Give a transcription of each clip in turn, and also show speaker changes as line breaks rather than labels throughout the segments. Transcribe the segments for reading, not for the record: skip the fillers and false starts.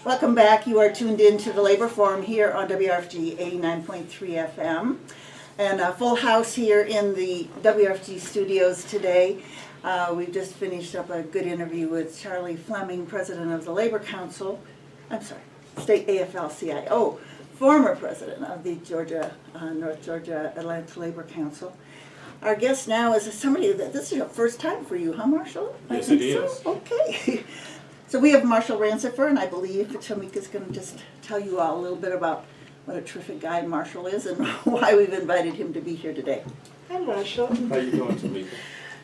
Welcome back. You are tuned in to the Labor Forum here on WRFG 89.3 FM. And a full house here in the WRFG studios today. We've just finished up a good interview with Charlie Fleming, president of the Labor Council. I'm sorry, State AFL-CIO, former president of the North Georgia Atlanta Labor Council. Our guest now is somebody that this is your first time for you, huh, Marshall?
Yes, it is.
So? Okay. So we have Marshall Rancifer, and I believe Tamika's going to just tell you all a little bit about what a terrific guy Marshall is and why we've invited him to be here today.
Hi, Marshall.
How you doing, Tamika?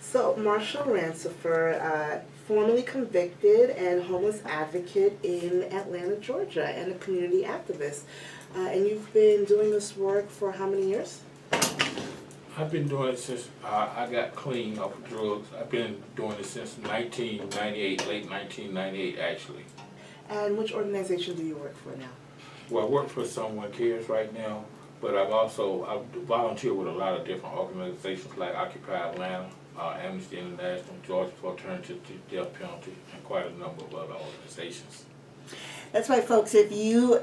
So, Marshall Rancifer, formerly convicted and homeless advocate in Atlanta, Georgia, and a community activist. And you've been doing this work for how many years?
I've been doing it since I got clean off of drugs. I've been doing it since 1998, late 1998 actually.
And which organization do you work for now?
Well, I work for Someone Cares right now, but I volunteer with a lot of different organizations like Occupy Atlanta, Amnesty International, Georgia for Alternative to Death Penalty, and quite a number of other organizations.
That's why, folks, if you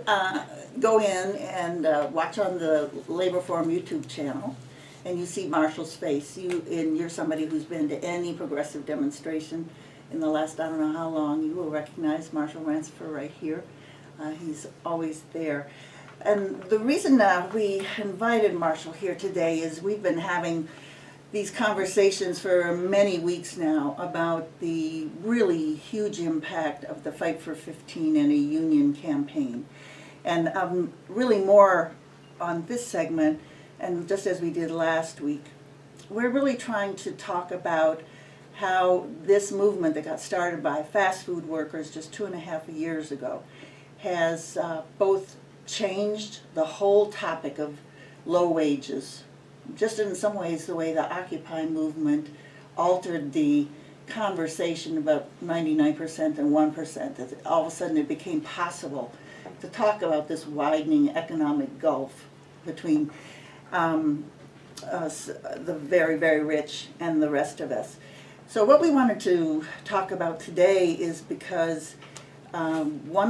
go in and watch on the Labor Forum YouTube channel, and you see Marshall's face, you're somebody who's been to any progressive demonstration in the last I don't know how long, you will recognize Marshall Rancifer right here. He's always there. And the reason we invited Marshall here today is we've been having these conversations for many weeks now about the really huge impact of the Fight for 15 and a union campaign. And really more on this segment, and just as we did last week, we're really trying to talk about how this movement that got started by fast food workers just 2.5 years ago has both changed the whole topic of low wages, just in some ways the way the Occupy movement altered the conversation about 99% and 1%, that all of a sudden it became possible to talk about this widening economic gulf between the very, very rich and the rest of us. So what we wanted to talk about today is because while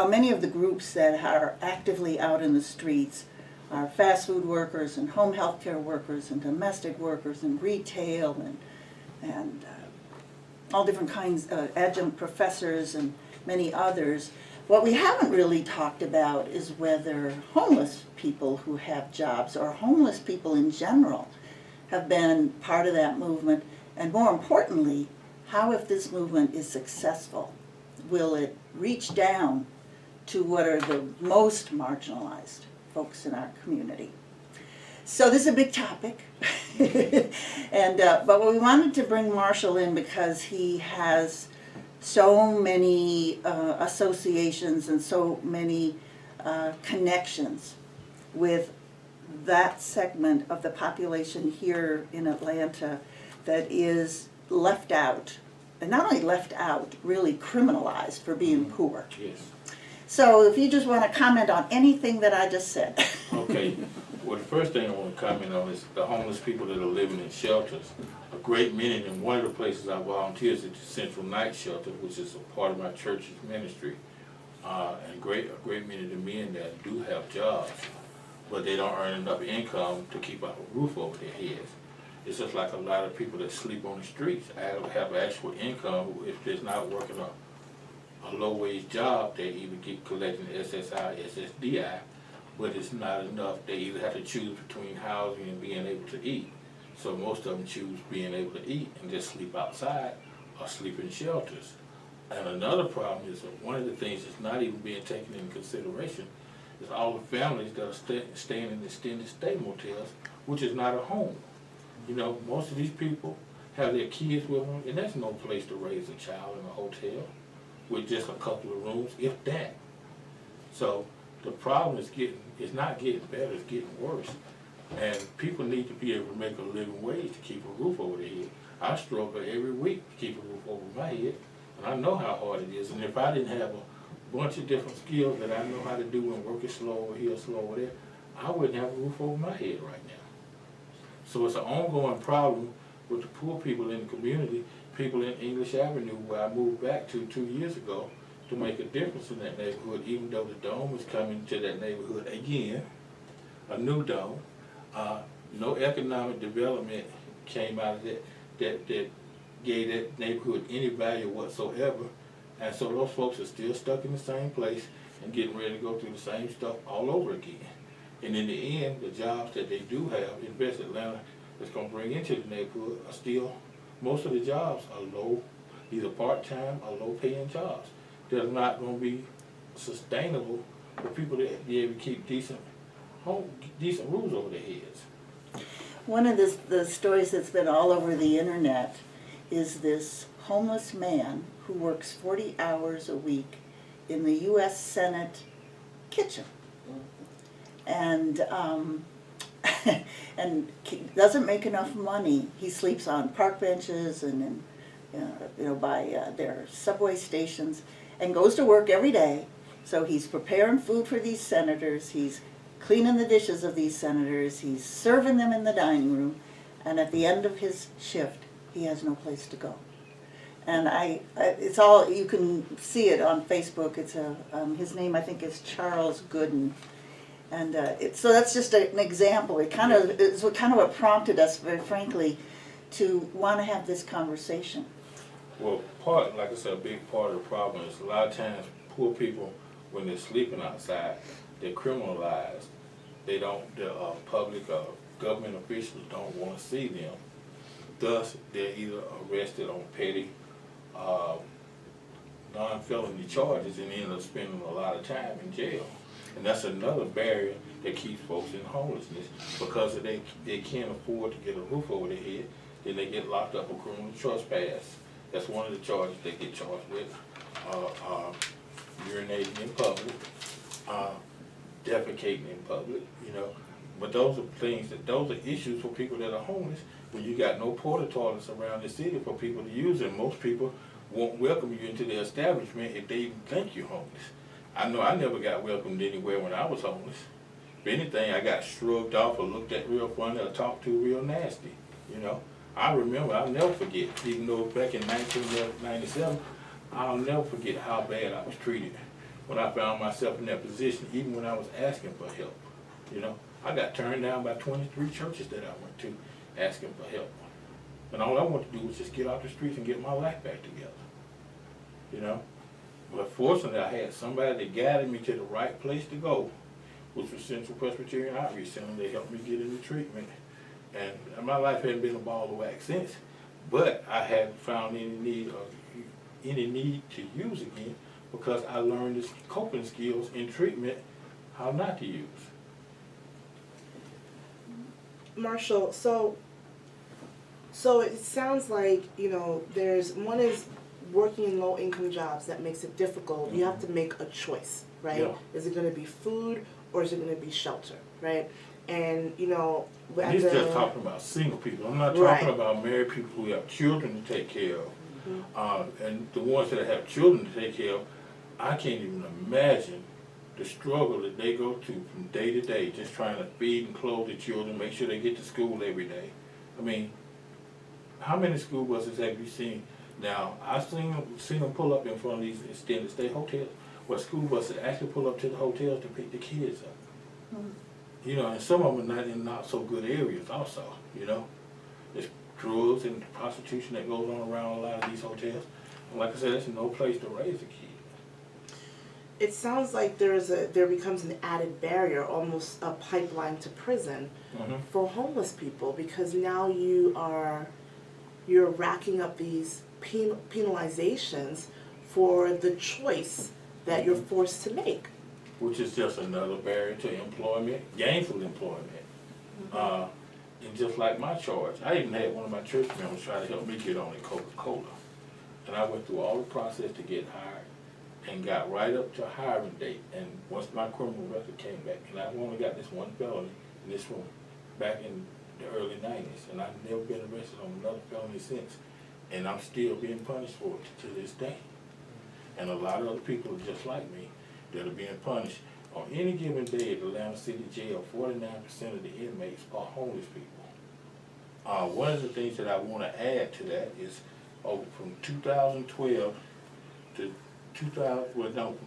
many of the groups that are actively out in the streets are fast food workers and home health care workers and domestic workers and retail and all different kinds of adjunct professors and many others, what we haven't really talked about is whether homeless people who have jobs or homeless people in general have been part of that movement, and more importantly, how if this movement is successful, will it reach down to what are the most marginalized folks in our community. So this is a big topic, and but we wanted to bring Marshall in because he has so many associations and so many connections with that segment of the population here in Atlanta that is left out, and not only left out, really criminalized for being poor.
Yes.
So if you just want to comment on anything that I just said.
Okay. Well, the first thing I want to comment on is the homeless people that are living in shelters. A great many of them, one of the places I volunteer is at the Central Night Shelter, which is a part of my church's ministry. And a great many of the men that do have jobs, but they don't earn enough income to keep a roof over their heads. It's just like a lot of people that sleep on the streets. Have actual income if they're not working a low-wage job. They even keep collecting SSI, SSDI, but it's not enough. They either have to choose between housing and being able to eat. So most of them choose being able to eat and just sleep outside or sleep in shelters. And another problem is that one of the things that's not even being taken into consideration is all the families that are staying in extended stay motels, which is not a home. You know, most of these people have their kids with them, and there's no place to raise a child in a hotel with just a couple of rooms, if that. So the problem is it's not getting better, it's getting worse. And people need to be able to make a living wage to keep a roof over their head. I struggle every week to keep a roof over my head, and I know how hard it is. And if I didn't have a bunch of different skills that I know how to do and work it slow over here, slow over there, I wouldn't have a roof over my head right now. So it's an ongoing problem with the poor people in the community. People in English Avenue, where I moved back to 2 years ago, to make a difference in that neighborhood, even though the dome is coming to that neighborhood again, a new dome. No economic development came out of that gave that neighborhood any value whatsoever. And so those folks are still stuck in the same place and getting ready to go through the same stuff all over again. And in the end, the jobs that they do have in West Atlanta that's going to bring into the neighborhood are still, most of the jobs are low, either part-time or low-paying jobs. They're not going to be sustainable for people to be able to keep decent roofs over their heads.
One of the stories that's been all over the internet is this homeless man who works 40 hours a week in the U.S. Senate kitchen. And and doesn't make enough money. He sleeps on park benches and by their subway stations, and goes to work every day. So he's preparing food for these senators. He's cleaning the dishes of these senators. He's serving them in the dining room. And at the end of his shift, he has no place to go. And it's all, you can see it on Facebook. It's his name I think is Charles Gooden. And so that's just an example. It's kind of what prompted us, very frankly, to want to have this conversation.
Well, like I said, a big part of the problem is a lot of times poor people, when they're sleeping outside, they're criminalized. The public or government officials don't want to see them. Thus, they're either arrested on petty non-felony charges and end up spending a lot of time in jail. And that's another barrier that keeps folks in homelessness, because if they can't afford to get a roof over their head, then they get locked up for criminal trespass. That's one of the charges they get charged with. Urinating in public, defecating in public, But those are issues for people that are homeless when you got no porta toilets around the city for people to use, and most people won't welcome you into their establishment if they even think you're homeless. I know I never got welcomed anywhere when I was homeless. If anything, I got shrugged off or looked at real funny or talked to real nasty, I remember, I'll never forget, even though back in 1997, I'll never forget how bad I was treated when I found myself in that position, even when I was asking for help. I got turned down by 23 churches that I went to asking for help. And all I wanted to do was just get out the streets and get my life back together. But fortunately, I had somebody that guided me to the right place to go, which was Central Presbyterian Outreach Center. They helped me get into treatment. And my life hadn't been a ball of wax since, but I haven't found any need to use again, because I learned the coping skills in treatment, how not to use.
Marshall, so it sounds like, there's one is working in low-income jobs that makes it difficult. You have to make a choice, right?
Yeah.
Is it going to be food or is it going to be shelter, right? And
He's just talking about single people. I'm not talking about married people who have children to take care of. Mm-hmm. And the ones that have children to take care of, I can't even imagine the struggle that they go through from day to day, just trying to feed and clothe the children, make sure they get to school every day. I mean, how many school buses have you seen? Now, I've seen them pull up in front of these extended stay hotels, where school buses actually pull up to the hotels to pick the kids up. Mm-hmm. And some of them are not in not so good areas also, There's drugs and prostitution that goes on around a lot of these hotels. And like I said, there's no place to raise a kid.
It sounds like there becomes an added barrier, almost a pipeline to prison for homeless people, because now you're racking up these penalizations for the choice that you're forced to make.
Which is just another barrier to employment, gainful employment. And just like my charge, I even had one of my church members try to help me get on a Coca-Cola. And I went through all the process to get hired and got right up to hiring date. And once my criminal record came back, and I've only got this one felony in this room back in the early 90s, and I've never been arrested on another felony since. And I'm still being punished for it to this day. And a lot of other people are just like me that are being punished. On any given day at Atlanta City Jail, 49% of the inmates are homeless people. One of the things that I want to add to that is from 2012 to from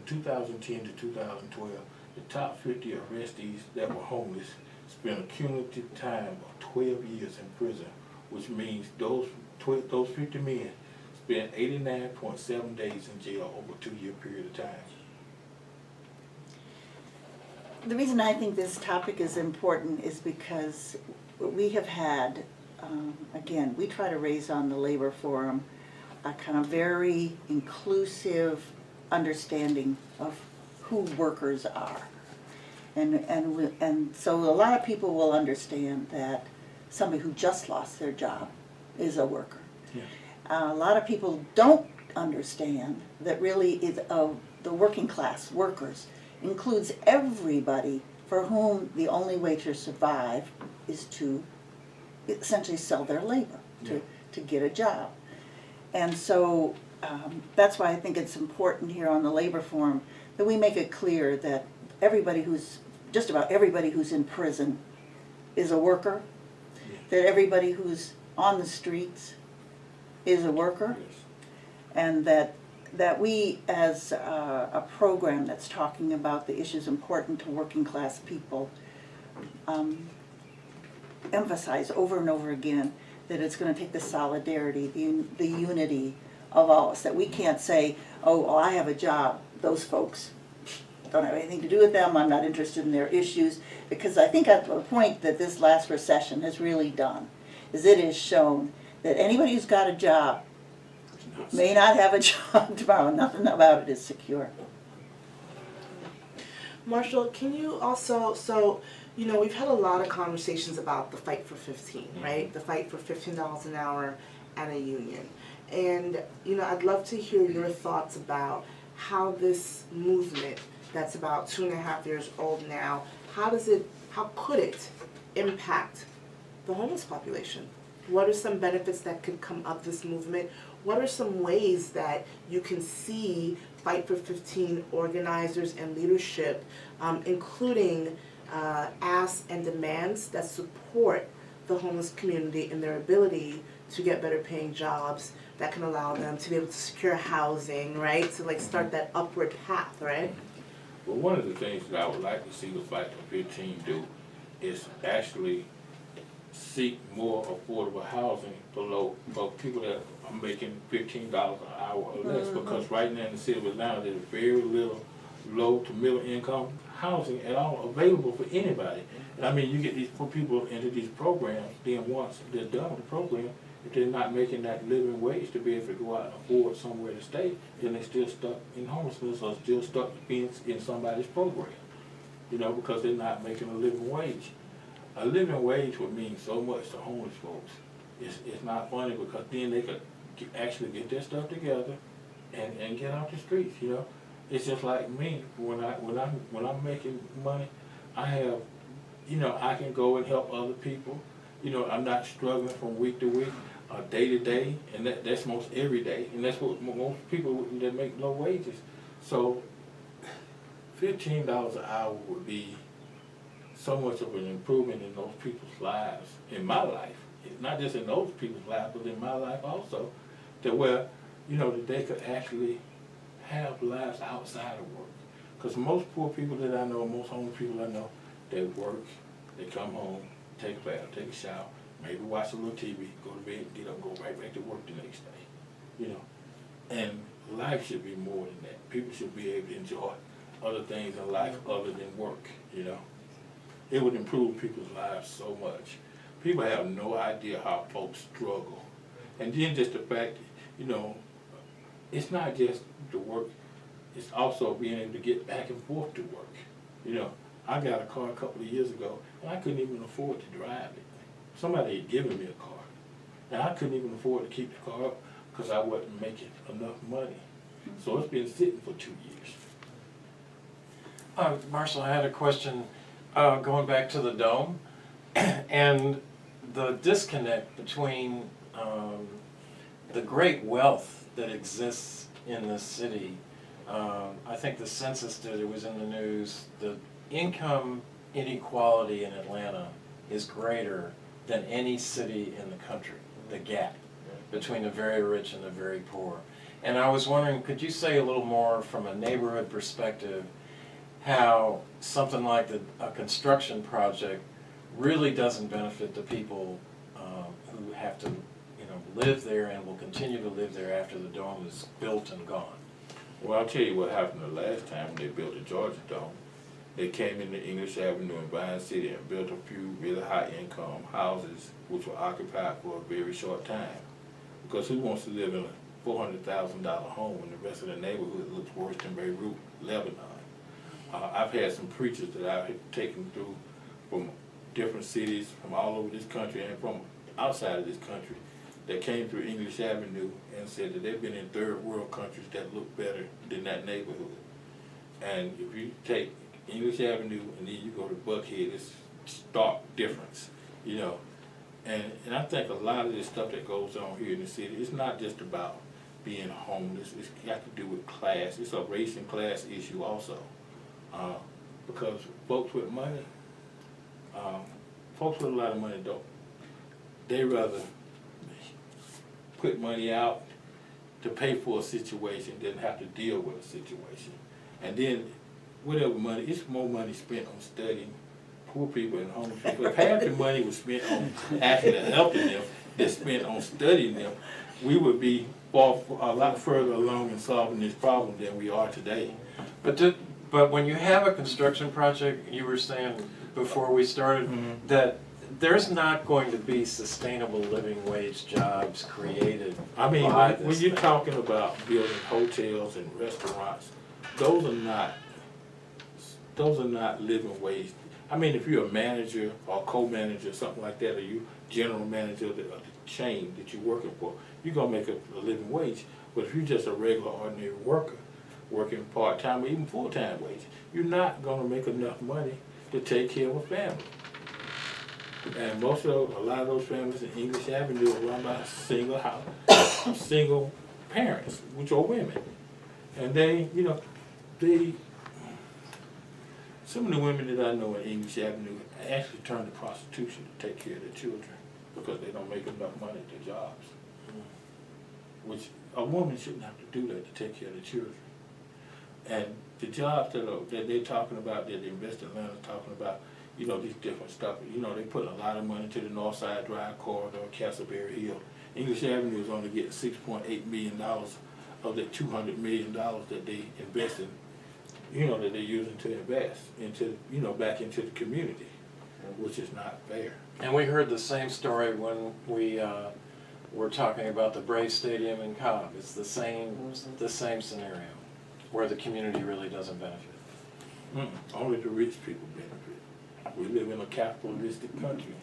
2010 to 2012, the top 50 arrestees that were homeless spent a cumulative time of 12 years in prison, which means those 50 men spent 89.7 days in jail over a 2-year period of time.
The reason I think this topic is important is because we have had, again, we try to raise on the Labor Forum a kind of very inclusive understanding of who workers are. And so a lot of people will understand that somebody who just lost their job is a worker.
Yeah.
A lot of people don't understand that really the working class workers includes everybody for whom the only way to survive is to essentially sell their labor, to get a job. And so that's why I think it's important here on the Labor Forum that we make it clear that just about everybody who's in prison is a worker, that everybody who's on the streets is a worker, and that we as a program that's talking about the issues important to working class people emphasize over and over again that it's going to take the solidarity, the unity of all of us, that we can't say, oh, well, I have a job, those folks don't have anything to do with them, I'm not interested in their issues, because I think at the point that this last recession has really done is it has shown that anybody who's got a job may not have a job tomorrow. Nothing about it is secure.
Marshall, can you also, so, you know, we've had a lot of conversations about the fight for 15, right? The fight for $15 an hour and a union. And, you know, I'd love to hear your thoughts about how this movement that's about 2.5 years old now, how could it impact the homeless population? What are some benefits that could come of this movement? What are some ways that you can see Fight for 15 organizers and leadership, including asks and demands that support the homeless community in their ability to get better paying jobs that can allow them to be able to secure housing, right? To like start that upward path, right?
Well, one of the things that I would like to see the Fight for 15 do is actually seek more affordable housing for people that are making $15 an hour or less, because right now in the city of Atlanta there's very little low to middle income housing at all available for anybody. And I mean, you get these people into these programs, then once they're done with the program, if they're not making that living wage to be able to go out and afford somewhere to stay, then they're still stuck in homelessness or still stuck being in somebody's program, you know, because they're not making a living wage. A living wage would mean so much to homeless folks. It's not funny, because then they could actually get their stuff together and get off the streets, you know. It's just like me, when I'm making money, I have, you know, I can go and help other people. You know, I'm not struggling from week to week, day to day, and that's most every day, and that's what most people that make low wages. So $15 an hour would be so much of an improvement in those people's lives, in my life. It's not just in those people's lives, but in my life also, to where, you know, that they could actually have lives outside of work. Because most poor people that I know, most homeless people I know, they work, they come home, take a bath, take a shower, maybe watch a little TV, go to bed, get up, and go right back to work the next day, you know. And life should be more than that. People should be able to enjoy other things in life other than work, you know. It would improve people's lives so much. People have no idea how folks struggle. And then just the fact, you know, it's not just the work, it's also being able to get back and forth to work. You know, I got a car a couple of years ago, and I couldn't even afford to drive it. Somebody had given me a car, and I couldn't even afford to keep the car up because I wasn't making enough money. So it's been sitting for 2 years.
Marshall, I had a question going back to the dome and the disconnect between the great wealth that exists in this city. I think the census did, it was in the news, the income inequality in Atlanta is greater than any city in the country, the gap between the very rich and the very poor. And I was wondering, could you say a little more from a neighborhood perspective, how something like a construction project really doesn't benefit the people who have to, live there and will continue to live there after the dome is built and gone?
Well, I'll tell you what happened the last time when they built the Georgia Dome. They came into English Avenue in Vine City and built a few really high-income houses which were occupied for a very short time. Because who wants to live in a $400,000 home when the rest of the neighborhood looks worse than Beirut, Lebanon? I've had some preachers that I've taken through from different cities, from all over this country and from outside of this country, that came through English Avenue and said that they've been in third world countries that look better than that neighborhood. And if you take English Avenue and then you go to Buckhead, it's stark difference, And I think a lot of this stuff that goes on here in the city, it's not just about being homeless. It's got to do with class. It's a race and class issue also. Because folks with money, folks with a lot of money they rather put money out to pay for a situation than have to deal with a situation. And then whatever money, it's more money spent on studying poor people and homeless people. If half the money was spent on actually helping them than spent on studying them, we would be a lot further along in solving this problem than we are today.
But when you have a construction project, you were saying before we started that there's not going to be sustainable living wage jobs created.
I mean,
by
when
this
you're
thing.
talking about building hotels and restaurants, those are not living wage. I mean, if you're a manager or co-manager, something like that, or you general manager of the chain that you're working for, you're gonna make a living wage. But if you're just a regular, ordinary worker, working part-time or even full-time wage, you're not gonna make enough money to take care of a family. And a lot of those families in English Avenue are run by single parents, which are women. And some of the women that I know in English Avenue actually turn to prostitution to take care of their children because they don't make enough money at their jobs. Which a woman shouldn't have to do that to take care of the children. And the jobs that they're talking about, that the Invest Atlanta talking about, these different stuff. They put a lot of money to the Northside Drive corridor, Castleberry Hill. English Avenue is only getting $6.8 million of the $200 million that they invest in, that they're using to invest into, back into the community, which is not fair.
And we heard the same story when we were talking about the Brave Stadium in Cobb. It's the same scenario, where the community really doesn't benefit.
Only the rich people benefit. We live in a capitalistic country,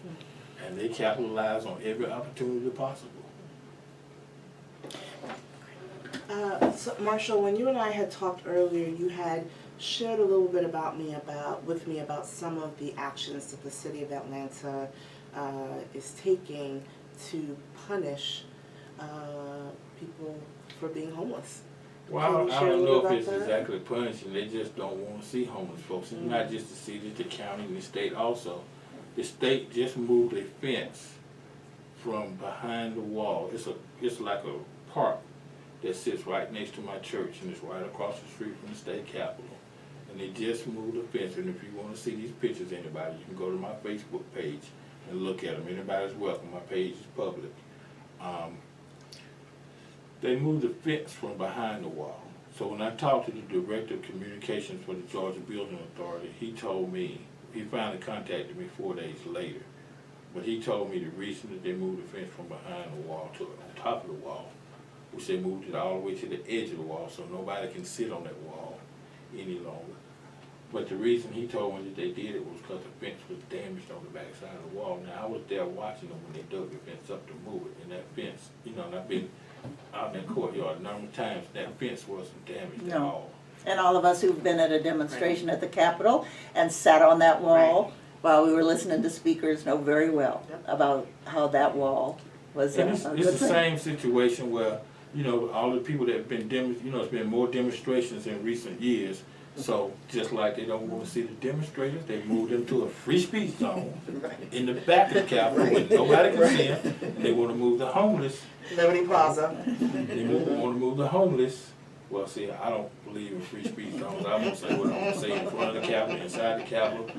and they capitalize on every opportunity possible.
So Marshall, when you and I had talked earlier, you had shared a little bit with me about some of the actions that the city of Atlanta is taking to punish people for being homeless.
Well, I don't know if it's exactly punishing. They just don't want to see homeless folks. It's not just the city, the county, and the state also. The state just moved a fence from behind the wall. It's like a park that sits right next to my church, and it's right across the street from the state capitol. And they just moved the fence, and if you want to see these pictures, anybody, you can go to my Facebook page and look at them. Anybody's welcome. My page is public. They moved the fence from behind the wall. So when I talked to the Director of Communications for the Georgia Building Authority, he told me, he finally contacted me 4 days later, but he told me the reason that they moved the fence from behind the wall to the top of the wall, which they moved it all the way to the edge of the wall so nobody can sit on that wall any longer. But the reason he told me that they did it was because the fence was damaged on the back side of the wall. Now, I was there watching them when they dug the fence up to move it, and that fence, and I've been out in that courtyard a number of times, that fence wasn't damaged at all.
And all of us who've been at a demonstration at the Capitol and sat on that wall while we were listening to speakers know very well about how that wall was
And
a
it's
good
the
thing.
same situation where, all the people that have been, it's been more demonstrations in recent years. So just like they don't want to see the demonstrators, they moved them to a free speech zone in the back of the Capitol where nobody can see them. They want to move the homeless.
Liberty Plaza.
They want to move the homeless. Well, see, I don't believe in free speech zones. I'm gonna say what I'm gonna say in front of the Capitol, inside the Capitol,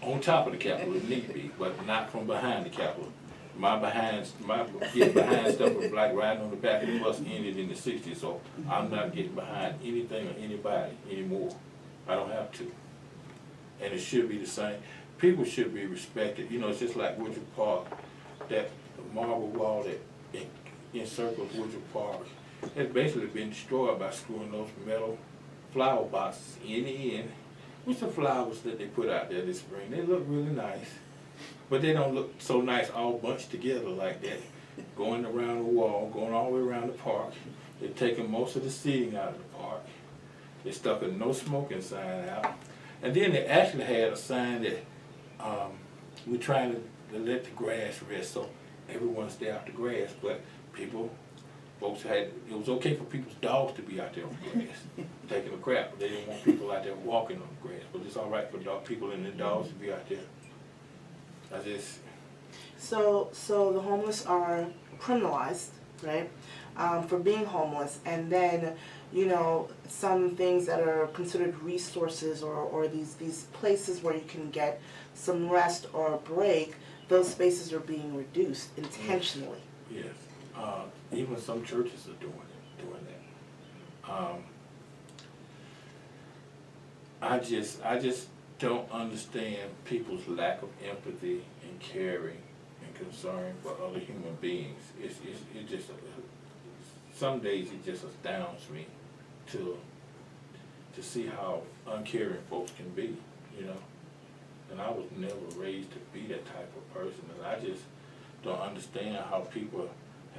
on top of the Capitol if need be, but not from behind the Capitol. My getting behind stuff was like riding on the back of the bus ended in the '60s, so I'm not getting behind anything or anybody anymore. I don't have to. And it should be the same. People should be respected. You know, it's just like Woodruff Park, that marble wall that encircles Woodruff Park. It's basically been destroyed by screwing those metal flower boxes in the end. What's the flowers that they put out there this spring? They look really nice. But they don't look so nice all bunched together like that. Going around the wall, going all the way around the park. They're taking most of the seating out of the park. They stuck a no smoking sign out. And then they actually had a sign that we're trying to let the grass rest so everyone stay out the grass. But folks it was okay for people's dogs to be out there on the grass, taking a crap. But they didn't want people out there walking on the grass. But it's all right for people and their dogs to be out there.
So the homeless are criminalized, right, for being homeless, and then, you know, some things that are considered resources or these places where you can get some rest or a break, those spaces are being reduced intentionally.
Yes, even some churches are doing that. I just don't understand people's lack of empathy and caring and concern for other human beings. It just some days it just astounds me to see how uncaring folks can be, you know. And I was never raised to be that type of person, and I just don't understand how people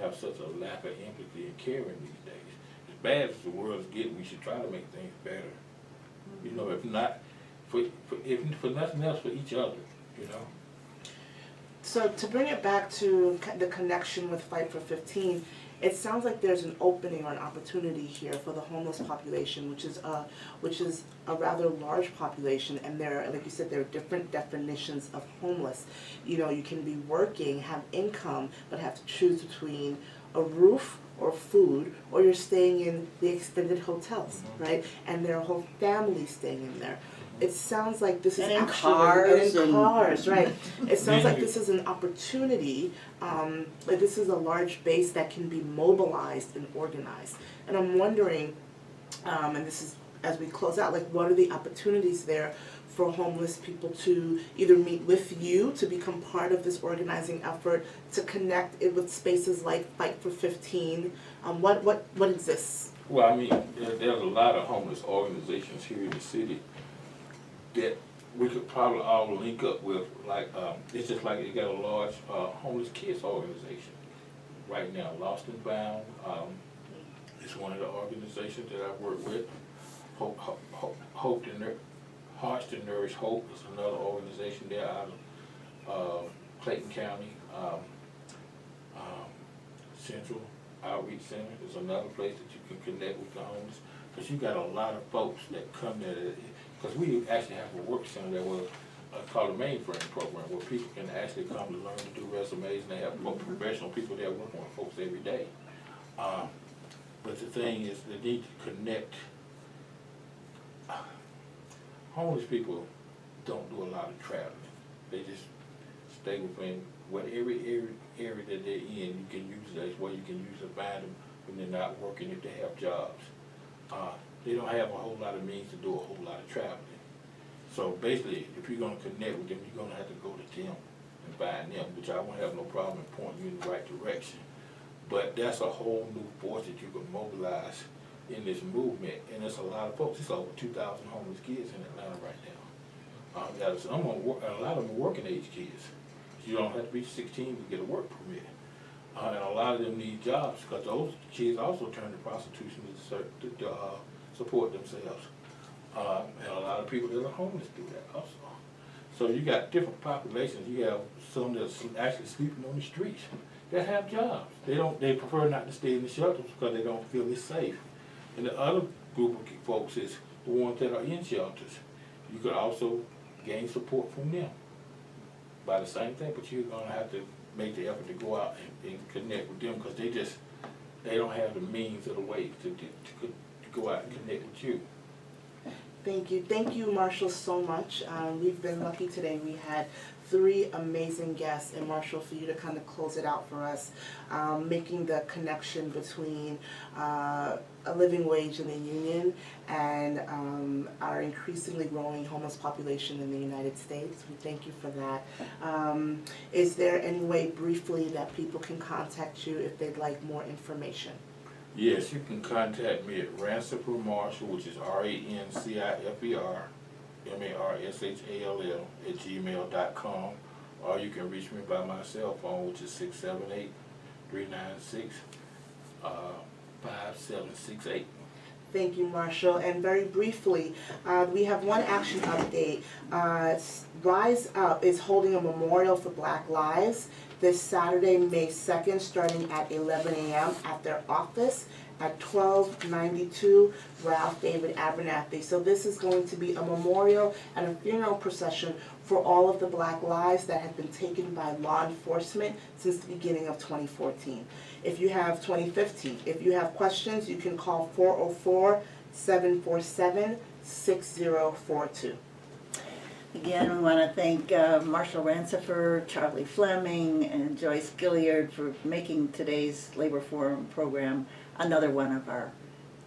have such a lack of empathy and caring these days. As bad as the world's getting, we should try to make things better. You know, if not, if for nothing else, for each other, you know.
So to bring it back to the connection with Fight for 15, it sounds like there's an opening or an opportunity here for the homeless population, which is a rather large population, and there, like you said, there are different definitions of homeless. You know, you can be working, have income, but have to choose between a roof or food, or you're staying in the extended hotels, right? And there are whole families staying in there. It sounds like this is cars, right? It sounds like this is an opportunity, like this is a large base that can be mobilized and organized. And I'm wondering, and this is as we close out, like what are the opportunities there for homeless people to either meet with you to become part of this organizing effort, to connect it with spaces like Fight for 15? What exists?
Well, I mean, there's a lot of homeless organizations here in the city that we could probably all link up with. Like, it's just like you got a large homeless kids organization right now, Lost and Bound. It's one of the organizations that I work with. Hearts to Nourish Hope is another organization there out of Clayton County. Central Outreach Center is another place that you can connect with the homeless, because you got a lot of folks that come there. Because we actually have a work center that was called the Mainframe Program, where people can actually come to learn to do resumes, and they have professional people there working with folks every day. But the thing is, they need to connect. Homeless people don't do a lot of traveling. They just stay within whatever area that they're in. You can use that where you can usually find them when they're not working, if they have jobs. They don't have a whole lot of means to do a whole lot of traveling. So basically, if you're going to connect with them, you're going to have to go to them and find them, which I won't have no problem in pointing you in the right direction. But that's a whole new force that you can mobilize in this movement, and there's a lot of folks. It's over 2,000 homeless kids in Atlanta right now. A lot of them are working age kids. You don't have to be 16 to get a work permit. And a lot of them need jobs, because those kids also turn to prostitution to support themselves. And a lot of people that are homeless do that also. So you got different populations. You have some that's actually sleeping on the streets that have jobs. They prefer not to stay in the shelters because they don't feel it's safe. And the other group of folks is the ones that are in shelters. You could also gain support from them by the same thing, but you're gonna have to make the effort to go out and connect with them, because they don't have the means or the ways to go out and connect with you.
Thank you, Marshall, so much. We've been lucky today. We had 3 amazing guests, and Marshall, for you to kind of close it out for us, making the connection between a living wage in the union and our increasingly growing homeless population in the United States. We thank you for that. Is there any way briefly that people can contact you if they'd like more information?
Yes, you can contact me at Rancifer Marshall, which is RANCIFER MARSHALL or you can reach me by my cell phone, which is 678-396-5768.
Thank you, Marshall. And very briefly, we have one action update. Rise Up is holding a memorial for Black Lives this Saturday, May 2nd, starting at 11 a.m. at their office at 1292 Ralph David Abernathy. So this is going to be a memorial and a funeral procession for all of the Black lives that have been taken by law enforcement since the beginning of 2014. If you have 2015, if you have questions, you can call 404-747-6042.
Again, we want to thank Marshall Rancifer, Charlie Fleming, and Joyce Gilliard for making today's Labor Forum program another one of our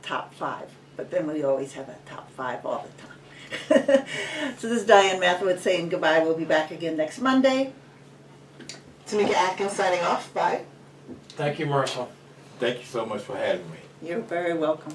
top 5. But then we always have a top 5 all the time. So this is Diane Mathwood saying goodbye. We'll be back again next Monday.
Tamika Atkins signing off. Bye.
Thank you, Marshall.
Thank you so much for having me.
You're very welcome.